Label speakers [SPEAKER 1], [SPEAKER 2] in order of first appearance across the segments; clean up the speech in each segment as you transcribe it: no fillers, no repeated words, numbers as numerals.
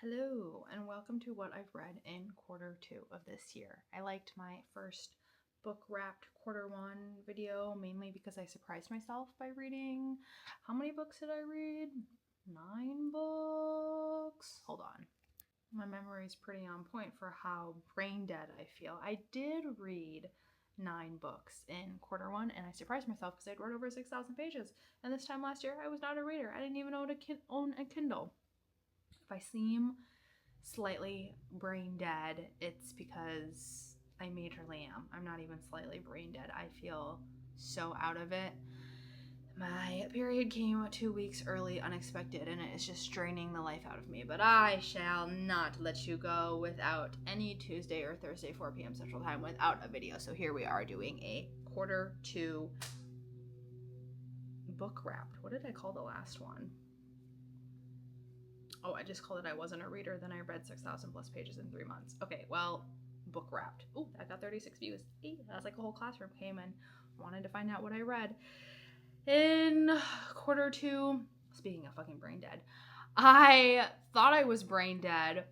[SPEAKER 1] Hello, and welcome to what I've read in quarter two of this year. I liked my first book wrapped quarter one video mainly because I surprised myself by reading. How many books did I read? 9 books. Hold on. My memory is pretty on point for how brain dead I feel. I did read 9 books in quarter one, and I surprised myself because I'd read over 6,000 pages. And this time last year, I was not a reader. I didn't even own a Kindle. If I seem slightly brain dead, it's because I majorly am. I'm not even slightly brain dead. I feel so out of it. My period came 2 weeks early, unexpected, and it is just draining the life out of me. But I shall not let you go without any Tuesday or Thursday 4 p.m. Central Time without a video. So here we are doing a quarter two book wrapped. What did I call the last one? Oh, I just called it I wasn't a reader, then I read 6,000 plus pages in 3 months. Okay, well, book wrapped. Oh, that got 36 views. That's like a whole classroom came and wanted to find out what I read. In quarter two, speaking of fucking brain dead, I thought I was brain dead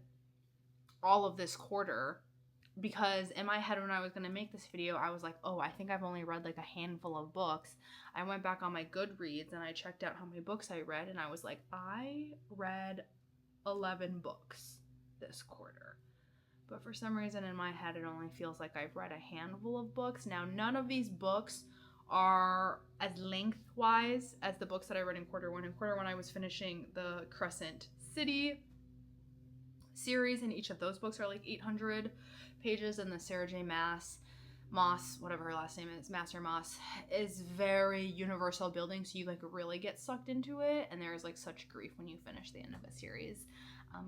[SPEAKER 1] all of this quarter because in my head when I was going to make this video, I was like, oh, I think I've only read like a handful of books. I went back on my Goodreads and I checked out how many books I read, and I was like, I read 11 books this quarter. But for some reason in my head, it only feels like I've read a handful of books. Now, none of these books are as lengthwise as the books that I read in quarter one. In quarter one, I was finishing the Crescent City series, and each of those books are like 800 pages, and the Sarah J. Moss, whatever her last name is, Master Moss, is very universal building, so you like really get sucked into it, and there's like such grief when you finish the end of a series.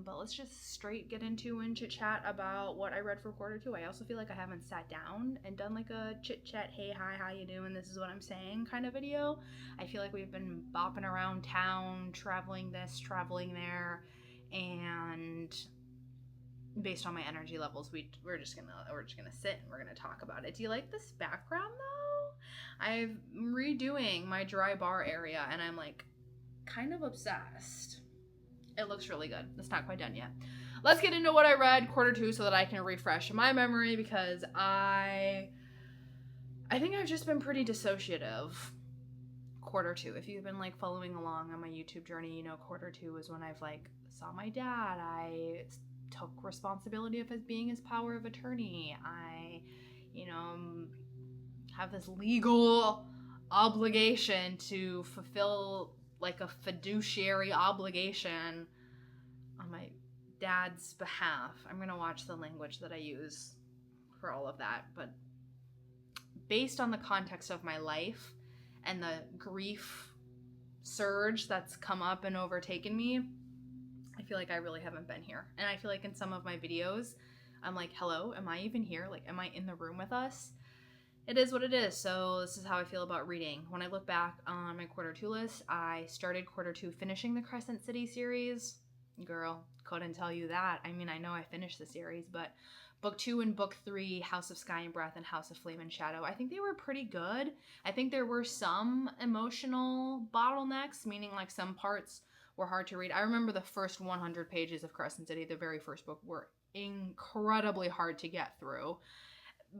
[SPEAKER 1] But let's just straight get into and chit chat about what I read for quarter two. I also feel like I haven't sat down and done like a chit chat, hey, hi, how you doing? This is what I'm saying kind of video. I feel like we've been bopping around town, traveling this, traveling there, and based on my energy levels, we're just gonna sit and we're gonna talk about it. Do you like this background though? I'm redoing my dry bar area and I'm like kind of obsessed. It looks really good. It's not quite done yet. Let's get into what I read quarter two so that I can refresh my memory, because I think I've just been pretty dissociative quarter two. If you've been like following along on my YouTube journey, you know quarter two was when I've like saw my dad. I took responsibility of being his power of attorney. I, have this legal obligation to fulfill like a fiduciary obligation on my dad's behalf. I'm gonna watch the language that I use for all of that, but based on the context of my life and the grief surge that's come up and overtaken me, I feel like I really haven't been here. And I feel like in some of my videos, I'm like, hello, am I even here? Like, am I in the room with us? It is what it is. So this is how I feel about reading. When I look back on my quarter two list, I started quarter two finishing the Crescent City series. Girl, couldn't tell you that. I mean, I know I finished the series, but book 2 and book 3, House of Sky and Breath and House of Flame and Shadow, I think they were pretty good. I think there were some emotional bottlenecks, meaning like some parts were hard to read. I remember the first 100 pages of Crescent City, the very first book, were incredibly hard to get through.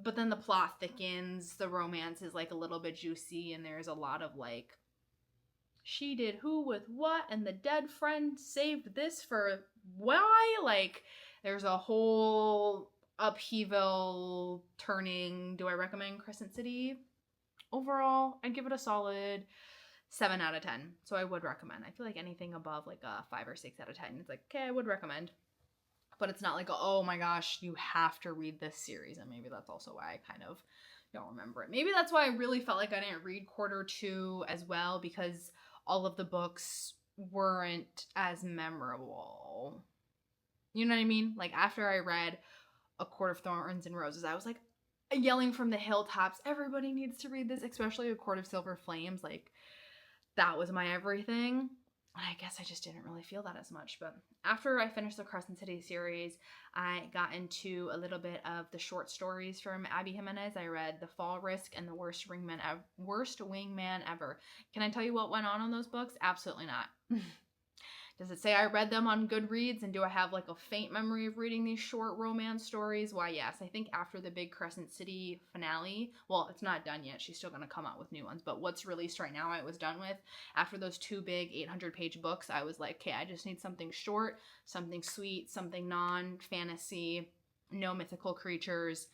[SPEAKER 1] But then the plot thickens, the romance is like a little bit juicy, and there's a lot of like, she did who with what, and the dead friend saved this for why? Like, there's a whole upheaval turning. Do I recommend Crescent City? Overall, I'd give it a solid 7 out of 10. So I would recommend. I feel like anything above like a 5 or 6 out of 10, it's like, okay, I would recommend. But it's not like, oh my gosh, you have to read this series. And maybe that's also why I kind of don't remember it. Maybe that's why I really felt like I didn't read quarter two as well, because all of the books weren't as memorable. You know what I mean? Like after I read A Court of Thorns and Roses, I was like yelling from the hilltops, everybody needs to read this, especially A Court of Silver Flames. Like that was my everything. I guess I just didn't really feel that as much. But after I finished the Crescent City series, I got into a little bit of the short stories from Abby Jimenez. I read The Fall Risk and The Worst Wingman Ever. Can I tell you what went on in those books? Absolutely not. Does it say I read them on Goodreads, and do I have like a faint memory of reading these short romance stories? Why, yes. I think after the big Crescent City finale, well, it's not done yet. She's still going to come out with new ones, but what's released right now I was done with. After those 2 big 800-page books, I was like, okay, I just need something short, something sweet, something non-fantasy, no mythical creatures.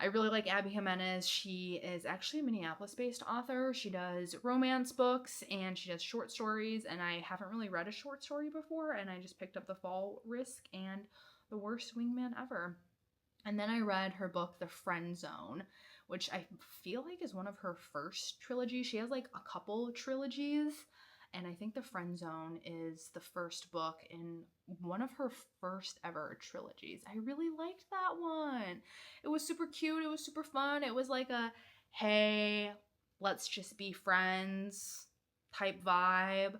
[SPEAKER 1] I really like Abby Jimenez. She is actually a Minneapolis-based author. She does romance books and she does short stories, and I haven't really read a short story before, and I just picked up The Fall Risk and The Worst Wingman Ever. And then I read her book, The Friend Zone, which I feel like is one of her first trilogies. She has like a couple trilogies, and I think The Friend Zone is the first book in one of her first ever trilogies. I really liked that one. It was super cute. It was super fun. It was like a, hey, let's just be friends type vibe.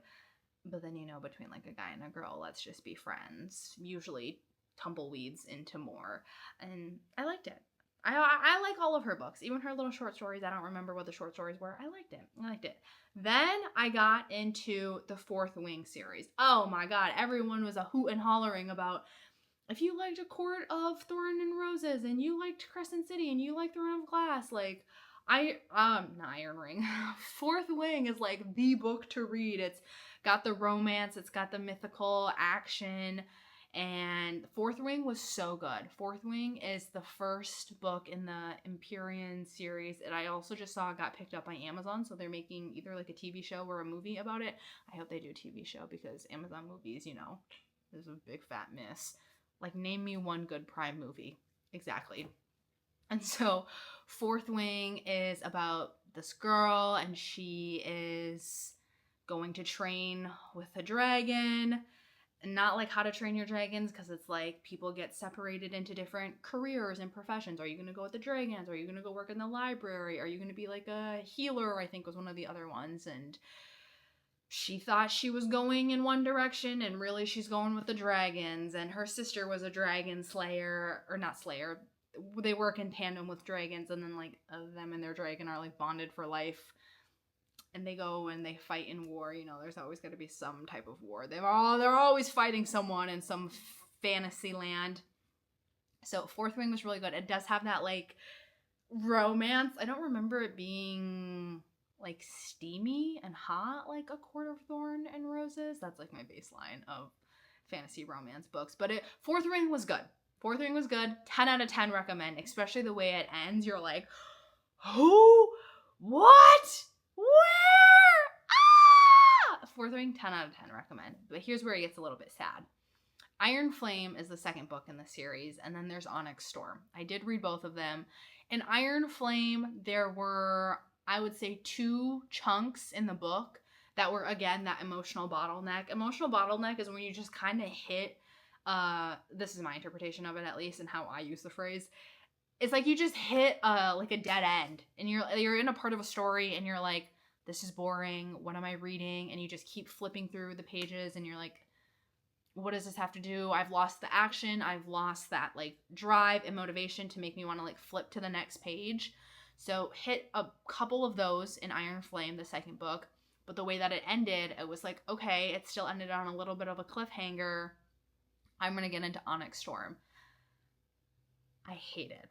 [SPEAKER 1] But then, between like a guy and a girl, let's just be friends. Usually tumbleweeds into more. And I liked it. I like all of her books, even her little short stories. I don't remember what the short stories were. I liked it. Then I got into the Fourth Wing series. Oh my god, everyone was a hoot and hollering about, if you liked A Court of Thorn and Roses, and you liked Crescent City, and you liked Throne of Glass, like, not Iron Ring. Fourth Wing is like the book to read. It's got the romance, it's got the mythical action, and Fourth Wing was so good. Fourth Wing is the first book in the Empyrean series, and I also just saw it got picked up by Amazon, so they're making either like a TV show or a movie about it. I hope they do a TV show, because Amazon movies, is a big fat miss. Like, name me one good Prime movie. Exactly. And so Fourth Wing is about this girl, and she is going to train with a dragon. And not like How to Train Your Dragons, because it's like people get separated into different careers and professions. Are you going to go with the dragons? Are you going to go work in the library? Are you going to be like a healer? I think was one of the other ones. And she thought she was going in one direction, and really she's going with the dragons. And her sister was a dragon slayer, or not slayer. They work in tandem with dragons, and then like them and their dragon are like bonded for life. And they go and they fight in war. There's always got to be some type of war. They're always fighting someone in some fantasy land. So Fourth Wing was really good. It does have that like romance. I don't remember it being like steamy and hot like A Court of Thorn and Roses. That's like my baseline of fantasy romance books. But Fourth Wing was good. Fourth Wing was good. 10 out of 10 recommend. Especially the way it ends. You're like, who? What? Where? Fourth Wing, 10 out of 10 recommend. But here's where it gets a little bit sad. Iron Flame is the second book in the series, and then there's Onyx Storm. I did read both of them. In Iron Flame, there were, I would say, 2 chunks in the book that were, again, that emotional bottleneck. Emotional bottleneck is when you just kind of hit, this is my interpretation of it at least, and how I use the phrase. It's like you just hit like a dead end, and you're in a part of a story, and you're like, this is boring, what am I reading? And you just keep flipping through the pages, and you're like, what does this have to do? I've lost the action, I've lost that like drive and motivation to make me want to like flip to the next page. So hit a couple of those in Iron Flame, the second book, but the way that it ended, it was like, okay, it still ended on a little bit of a cliffhanger. I'm gonna get into Onyx Storm. I hated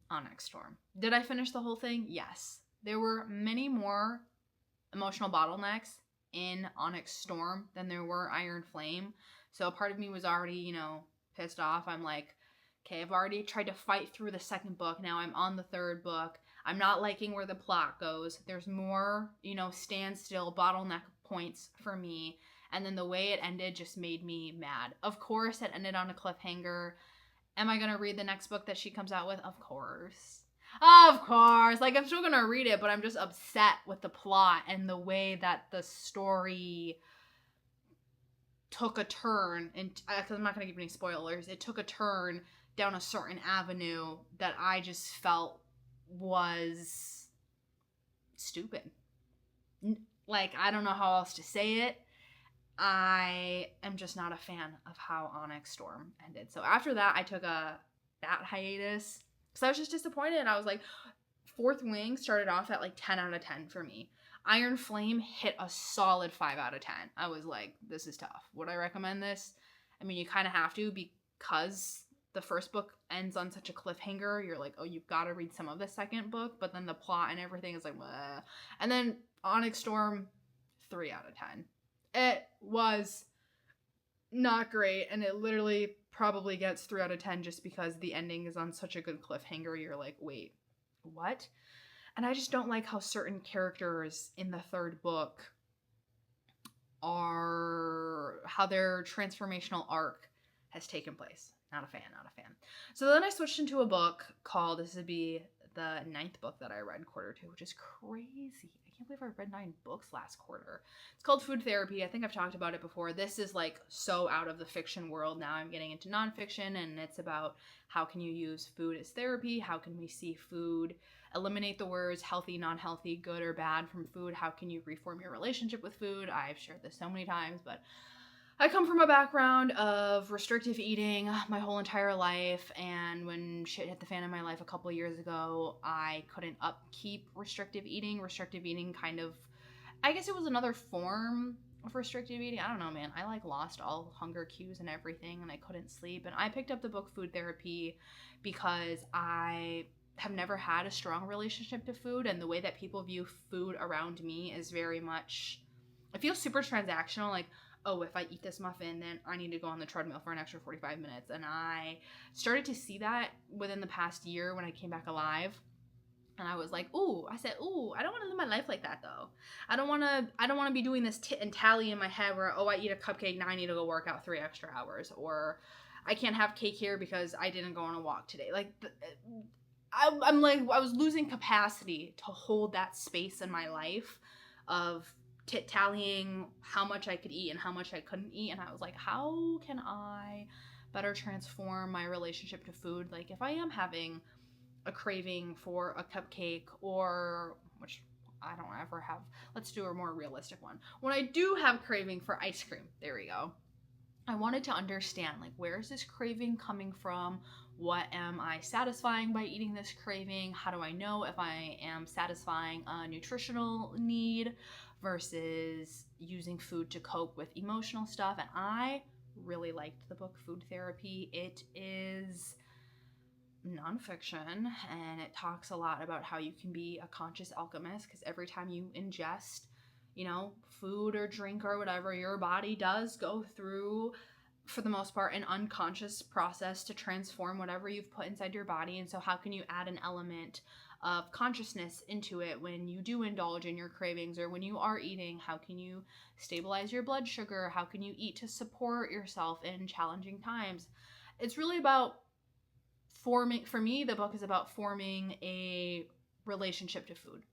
[SPEAKER 1] Onyx Storm. Did I finish the whole thing? Yes. There were many more emotional bottlenecks in Onyx Storm than there were Iron Flame. So a part of me was already, pissed off. I'm like, okay, I've already tried to fight through the second book. Now I'm on the third book. I'm not liking where the plot goes. There's more, standstill bottleneck points for me. And then the way it ended just made me mad. Of course, it ended on a cliffhanger. Am I going to read the next book that she comes out with? Of course. Of course. Like, I'm still going to read it, but I'm just upset with the plot and the way that the story took a turn. And because I'm not going to give any spoilers, it took a turn down a certain avenue that I just felt was stupid. Like, I don't know how else to say it. I am just not a fan of how Onyx Storm ended. So after that, I took that hiatus because I was just disappointed. I was like, Fourth Wing started off at like 10 out of 10 for me. Iron Flame hit a solid 5 out of 10. I was like, this is tough. Would I recommend this? I mean, you kind of have to, because the first book ends on such a cliffhanger. You're like, oh, you've got to read some of the second book, but then the plot and everything is like, bleh. And then Onyx Storm, 3 out of 10. It was not great, and it literally probably gets 3 out of 10 just because the ending is on such a good cliffhanger. You're like, wait, what? And I just don't like how certain characters in the third book are, how their transformational arc has taken place. Not a fan. So then I switched into a book called, this would be the 9th book that I read quarter 2, which is crazy. I can't believe I read 9 books last quarter. It's called Food Therapy. I think I've talked about it before. This is like so out of the fiction world. Now I'm getting into nonfiction, and it's about how can you use food as therapy? How can we see food, eliminate the words healthy, non-healthy, good or bad from food? How can you reform your relationship with food? I've shared this so many times, but I come from a background of restrictive eating my whole entire life, and when shit hit the fan in my life a couple of years ago, I couldn't upkeep restrictive eating. Restrictive eating kind of, I guess it was another form of restrictive eating. I don't know, man. I like lost all hunger cues and everything, and I couldn't sleep. And I picked up the book Food Therapy because I have never had a strong relationship to food, and the way that people view food around me is very much, it feels super transactional. Like, oh, if I eat this muffin, then I need to go on the treadmill for an extra 45 minutes. And I started to see that within the past year when I came back alive. And I was like, I don't want to live my life like that though. I don't want to be doing this tit and tally in my head where, oh, I eat a cupcake, now I need to go work out 3 extra hours. Or I can't have cake here because I didn't go on a walk today. Like, I'm like, I was losing capacity to hold that space in my life of tallying how much I could eat and how much I couldn't eat. And I was like, how can I better transform my relationship to food? Like, if I am having a craving for a cupcake, or, which I don't ever have, let's do a more realistic one. When I do have craving for ice cream, there we go. I wanted to understand, like, where is this craving coming from? What am I satisfying by eating this craving? How do I know if I am satisfying a nutritional need versus using food to cope with emotional stuff? And I really liked the book Food Therapy. It is nonfiction, and it talks a lot about how you can be a conscious alchemist, because every time you ingest, food or drink or whatever, your body does go through, for the most part, an unconscious process to transform whatever you've put inside your body. And so how can you add an element of consciousness into it when you do indulge in your cravings, or when you are eating? How can you stabilize your blood sugar? How can you eat to support yourself in challenging times? It's really about forming, for me, the book is about forming a relationship to food.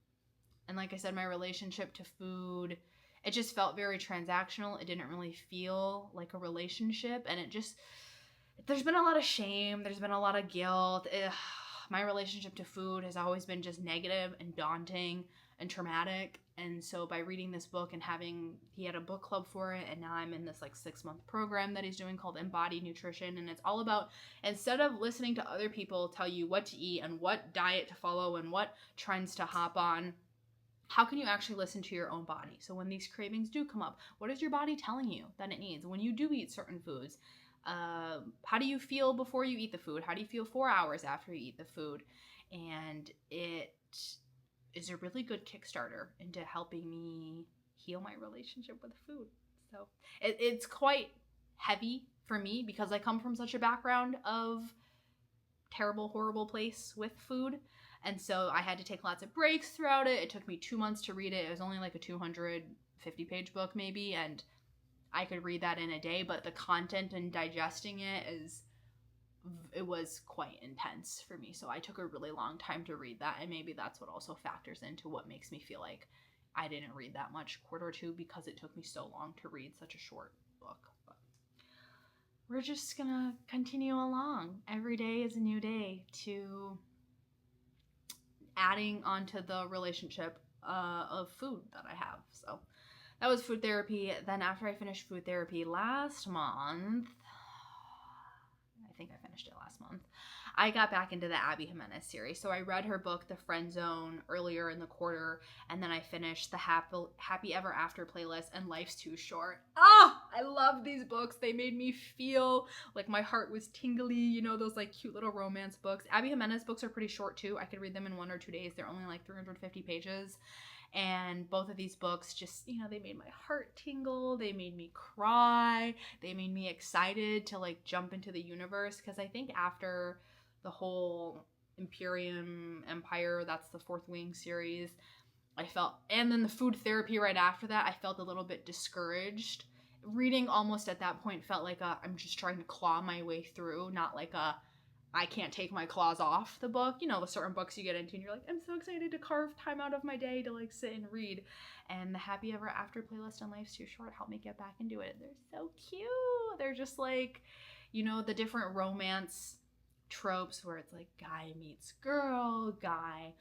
[SPEAKER 1] And like I said, my relationship to food, it just felt very transactional. It didn't really feel like a relationship. And there's been a lot of shame. There's been a lot of guilt. My relationship to food has always been just negative and daunting and traumatic. And so by reading this book and he had a book club for it, and now I'm in this like 6-month program that he's doing called Embodied Nutrition. And it's all about, instead of listening to other people tell you what to eat and what diet to follow and what trends to hop on, how can you actually listen to your own body? So when these cravings do come up, what is your body telling you that it needs? When you do eat certain foods, how do you feel before you eat the food? How do you feel 4 hours after you eat the food? And it is a really good Kickstarter into helping me heal my relationship with food. So it's quite heavy for me because I come from such a background of terrible, horrible place with food. And so I had to take lots of breaks throughout it. It took me 2 months to read it. It was only like a 250-page book maybe, and I could read that in a day, but the content and digesting it was quite intense for me. So I took a really long time to read that, and maybe that's what also factors into what makes me feel like I didn't read that much quarter 2, because it took me so long to read such a short book. But we're just gonna continue along. Every day is a new day to adding onto the relationship of food that I have. So that was Food Therapy. Then after I finished Food Therapy last month, I think I finished it last month. I got back into the Abby Jimenez series. So I read her book, The Friend Zone, earlier in the quarter, and then I finished the Happy Ever After playlist and Life's Too Short. I love these books. They made me feel like my heart was tingly, you know, those like cute little romance books. Abby Jimenez books are pretty short too. I could read them in 1 or 2 days. They're only like 350 pages. And both of these books just, you know, they made my heart tingle. They made me cry. They made me excited to like jump into the universe. Because I think after the whole Imperium Empire, that's the Fourth Wing series, I felt, and then the food therapy right after that, I felt a little bit discouraged. Reading almost at that point felt like I'm just trying to claw my way through, not like I can't take my claws off the book. You know, the certain books you get into and you're like, I'm so excited to carve time out of my day to like sit and read. And the Happy Ever After playlist and Life's Too Short helped me get back into it. They're so cute. They're just like, you know, the different romance tropes where it's like guy meets girl, guy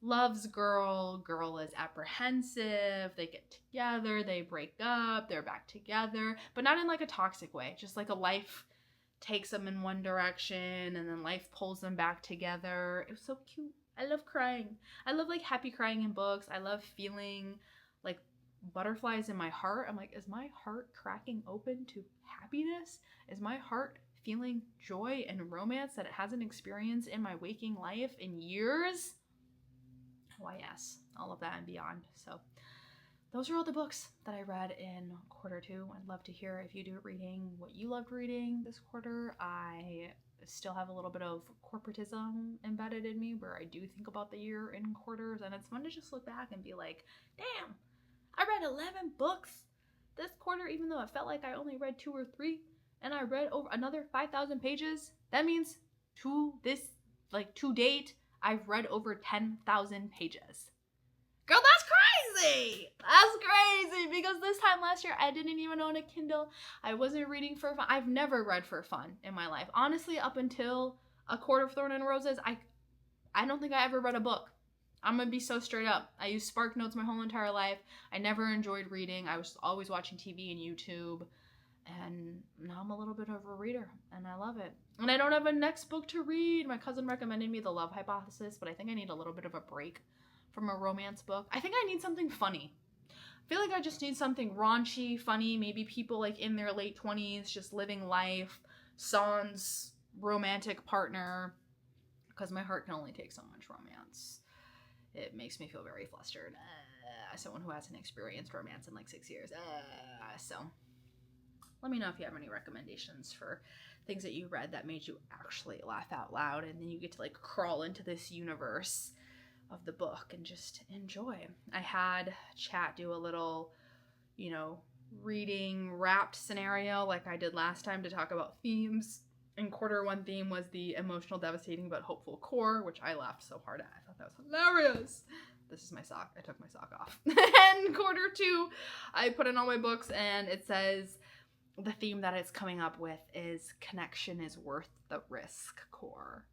[SPEAKER 1] loves girl, girl is apprehensive, they get together, they break up, they're back together, but not in like a toxic way, just like a life takes them in one direction and then life pulls them back together. It was so cute. I love crying. I love like happy crying in books. I love feeling like butterflies in my heart. I'm like, is my heart cracking open to happiness? Is my heart feeling joy and romance that it hasn't experienced in my waking life in years? Why, yes, all of that and beyond. So those are all the books that I read in quarter 2. I'd love to hear if you do reading, what you loved reading this quarter. I still have a little bit of corporatism embedded in me where I do think about the year in quarters, and it's fun to just look back and be like, damn, I read 11 books this quarter, even though it felt like I only read 2 or 3, and I read over another 5,000 pages. That means to date, I've read over 10,000 pages. Girl, that's crazy! That's crazy, because this time last year, I didn't even own a Kindle. I wasn't reading for fun. I've never read for fun in my life. Honestly, up until A Court of Thorn and Roses, I don't think I ever read a book. I'm gonna be so straight up. I used Spark Notes my whole entire life. I never enjoyed reading. I was always watching TV and YouTube. And now I'm a little bit of a reader, and I love it. And I don't have a next book to read. My cousin recommended me The Love Hypothesis, but I think I need a little bit of a break from a romance book. I think I need something funny. I feel like I just need something raunchy, funny, maybe people like in their late 20s just living life, sans romantic partner, because my heart can only take so much romance. It makes me feel very flustered. As someone who hasn't experienced romance in like 6 years. So let me know if you have any recommendations for things that you read that made you actually laugh out loud, and then you get to like crawl into this universe of the book and just enjoy. I had chat do a little, you know, reading wrapped scenario like I did last time to talk about themes. And quarter 1 theme was the emotional, devastating, but hopeful core, which I laughed so hard at. I thought that was hilarious. This is my sock. I took my sock off. And quarter 2, I put in all my books, and it says the theme that it's coming up with is connection is worth the risk core.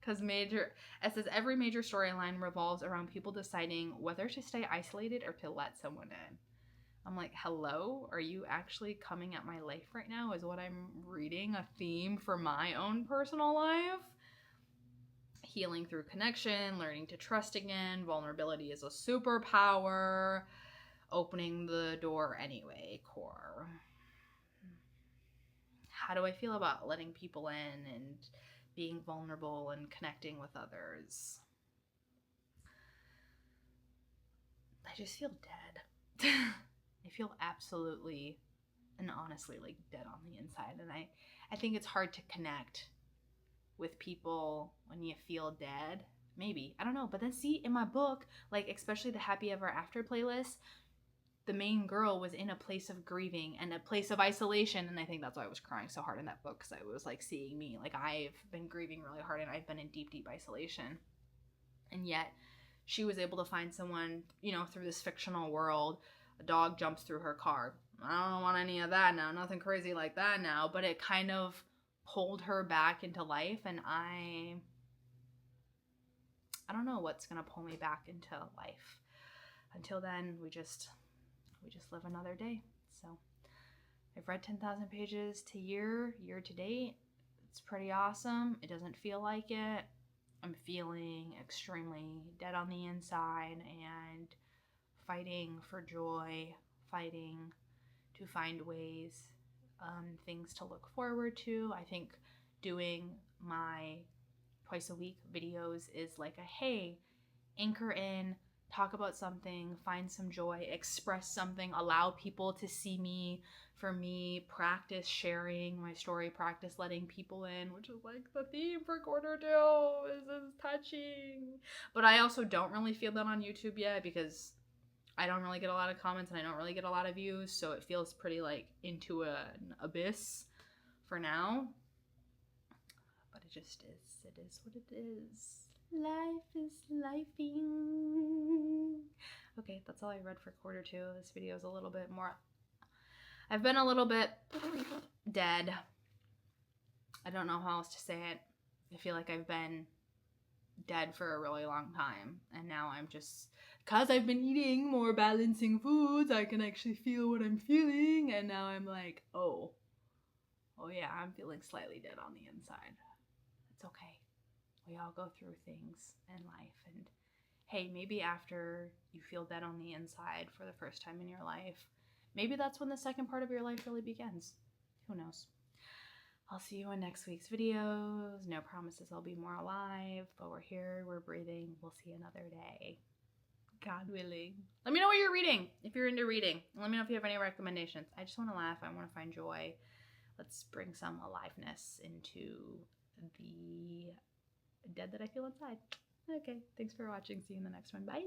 [SPEAKER 1] Because it says every major storyline revolves around people deciding whether to stay isolated or to let someone in. I'm like, hello? Are you actually coming at my life right now? Is what I'm reading a theme for my own personal life? Healing through connection, learning to trust again, vulnerability is a superpower, opening the door anyway, core. How do I feel about letting people in and being vulnerable and connecting with others? I just feel dead. I feel absolutely and honestly like dead on the inside, and I think it's hard to connect with people when you feel dead. Maybe, I don't know, but then see, in my book, like especially the Happy Ever After playlist, the main girl was in a place of grieving and a place of isolation, and I think that's why I was crying so hard in that book, because I was like seeing me, like I've been grieving really hard and I've been in deep isolation, and yet she was able to find someone, you know, through this fictional world. A dog jumps through her car. I don't want any of that now, nothing crazy like that now, but it kind of pulled her back into life, and I don't know what's gonna pull me back into life. Until then, we just live another day. So I I've read 10,000 pages year to date. It's pretty awesome. It doesn't feel like it. I'm feeling extremely dead on the inside and fighting for joy, fighting to find ways, things to look forward to. I think doing my twice a week videos is like a, hey, anchor in, talk about something, find some joy, express something, allow people to see me. For me, practice sharing my story, practice letting people in, which is like the theme for quarter 2. This is touching. But I also don't really feel that on YouTube yet because I don't really get a lot of comments and I don't really get a lot of views, so it feels pretty like into an abyss for now. But it just is. It is what it is. Life is lifing. Okay, that's all I read for quarter 2. This video is a little bit more... I've been a little bit dead. I don't know how else to say it. I feel like I've been dead for a really long time. And now I'm just... Because I've been eating more balancing foods, I can actually feel what I'm feeling. And now I'm like, oh yeah, I'm feeling slightly dead on the inside. It's okay. We all go through things in life. And hey, maybe after you feel dead on the inside for the first time in your life, maybe that's when the second part of your life really begins. Who knows? I'll see you in next week's videos. No promises I'll be more alive, but we're here, we're breathing. We'll see another day. God willing. Let me know what you're reading, if you're into reading. Let me know if you have any recommendations. I just want to laugh. I want to find joy. Let's bring some aliveness into the dead that I feel inside. Okay, thanks for watching. See you in the next one. Bye.